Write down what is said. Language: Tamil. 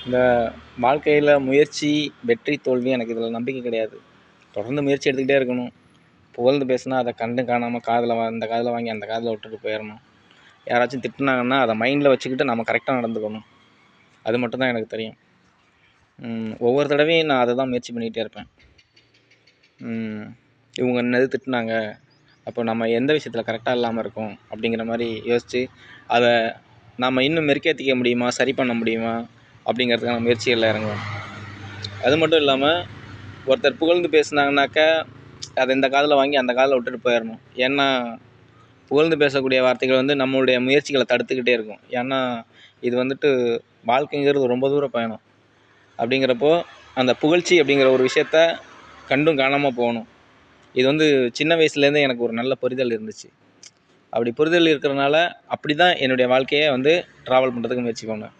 இந்த வாழ்க்கையில் முயற்சி, வெற்றி, தோல்வி எனக்கு இதில் நம்பிக்கை கிடையாது. தொடர்ந்து முயற்சி எடுத்துக்கிட்டே இருக்கணும். புகழ்ந்து பேசினா அதை கண்டு காணாமல் இந்த காதில் வாங்கி அந்த காதில் விட்டுட்டு போயிடணும். யாராச்சும் திட்டினாங்கன்னா அதை மைண்டில் வச்சுக்கிட்டு நம்ம கரெக்டாக நடந்துக்கணும். அது மட்டும் தான் எனக்கு தெரியும். ஒவ்வொரு தடவையும் நான் அதை தான் முயற்சி பண்ணிக்கிட்டே இருப்பேன். இவங்க என்னது திட்டினாங்க, அப்போ நம்ம எந்த விஷயத்தில் கரெக்டாக இல்லாமல் இருக்கோம் அப்படிங்கிற மாதிரி யோசித்து அதை நம்ம இன்னும் மெருகேற்றிக்க முடியுமா, சரி பண்ண முடியுமா அப்படிங்கிறதுக்கான முயற்சிகளில் இறங்குவேன். அது மட்டும் இல்லாமல் ஒருத்தர் புகழ்ந்து பேசுனாங்கனாக்கா அதை இந்த காதில் வாங்கி அந்த காதில் விட்டுட்டு போயிடணும். ஏன்னா புகழ்ந்து பேசக்கூடிய வார்த்தைகள் வந்து நம்மளுடைய முயற்சிகளை தடுத்துக்கிட்டே இருக்கும். ஏன்னா இது வந்துட்டு வாழ்க்கைங்கிறது ரொம்ப தூர பயணம். அப்படிங்கிறப்போ அந்த புகழ்ச்சி அப்படிங்கிற ஒரு விஷயத்த கண்டும் காணாமல் போகணும். இது வந்து சின்ன வயசுலேருந்தே எனக்கு ஒரு நல்ல புரிதல் இருந்துச்சு. அப்படி புரிதல் இருக்கிறனால அப்படி தான் என்னுடைய வாழ்க்கையை வந்து ட்ராவல் பண்ணுறதுக்கு முயற்சி பண்ணுவேன்.